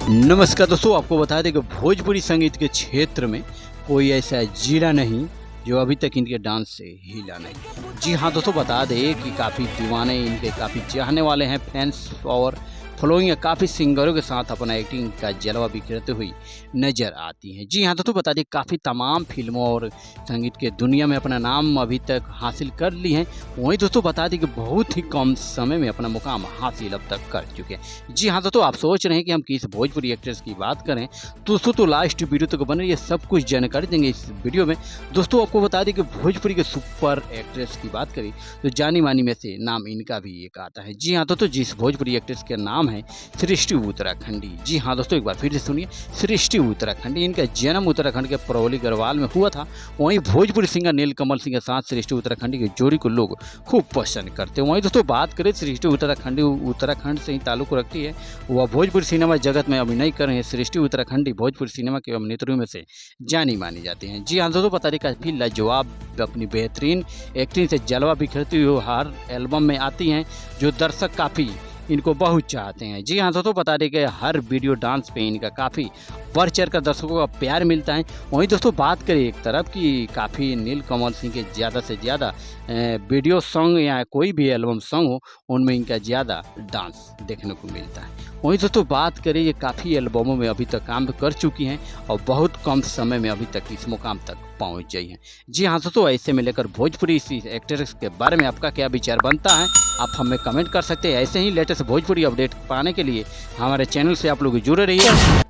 नमस्कार दोस्तों, आपको बता दें कि भोजपुरी संगीत के क्षेत्र में कोई ऐसा जिला नहीं जो अभी तक इनके डांस से हिला नहीं। जी हाँ दोस्तों, बता दें कि काफ़ी दीवाने इनके, काफ़ी चाहने वाले हैं, फैंस और फॉलोइंग है, काफ़ी सिंगरों के साथ अपना एक्टिंग का जलवा बिखेरते हुई नज़र आती हैं। जी हाँ दोस्तों, बता दें काफ़ी तमाम फिल्मों और संगीत के दुनिया में अपना नाम अभी तक हासिल कर ली हैं। वहीं दोस्तों बता दें कि बहुत ही कम समय में अपना मुकाम हासिल अब तक कर चुके हैं। जी हाँ दोस्तों, आप सोच रहे हैं कि हम किस भोजपुरी एक्ट्रेस की बात करें, दोस्तों तो लास्ट वीडियो तक बने, ये सब कुछ जानकारी देंगे इस वीडियो में। दोस्तों आपको बता दें कि भोजपुरी के सुपर एक्ट्रेस की बात करें तो जानी मानी में से नाम इनका भी एक आता है। जी हाँ दोस्तों, जिस भोजपुरी एक्ट्रेस का नाम है सृष्टि उत्तराखंडी। जी हाँ दोस्तों, एक बार फिर से सुनिए, सृष्टि उत्तराखंडी। इनका जन्म उत्तराखंड के परौली गढ़वाल में हुआ था। वहीं भोजपुरी सिंगर नीलकमल सिंह के साथ सृष्टि उत्तराखंडी की जोड़ी को लोग खूब पसंद करते हैं। वहीं दोस्तों बात करें, सृष्टि उत्तराखंडी उत्तराखंड से ही ताल्लुक रखती है। वह भोजपुरी सिनेमा जगत में अभिनय कर रहे हैं। सृष्टि उत्तराखंडी भोजपुरी सिनेमा के अभिनेत्रियों में से जानी मानी जाती हैं। जी हाँ दोस्तों, बता दें काफ़ी लाजवाब अपनी बेहतरीन एक्टिंग से जलवा बिखरती हुई हर एल्बम में आती हैं, जो दर्शक काफ़ी इनको बहुत चाहते हैं। जी हाँ दोस्तों, बता दें कि हर वीडियो डांस पे इनका काफ़ी बढ़ चढ़ कर दर्शकों का प्यार मिलता है। वहीं दोस्तों बात करें एक तरफ कि काफ़ी नीलकमल सिंह के ज़्यादा से ज़्यादा वीडियो सॉन्ग या कोई भी एल्बम सॉन्ग हो, उनमें इनका ज़्यादा डांस देखने को मिलता है। वहीं दोस्तों बात करें, ये काफ़ी एल्बमों में अभी तक काम कर चुकी हैं और बहुत कम समय में अभी तक इस मुकाम तक पहुंच गई हैं। जी हाँ दोस्तों, ऐसे में लेकर भोजपुरी इस एक्ट्रेस के बारे में आपका क्या विचार बनता है, आप हमें कमेंट कर सकते हैं। ऐसे ही लेटेस्ट भोजपुरी अपडेट पाने के लिए हमारे चैनल से आप लोग जुड़े रहिए।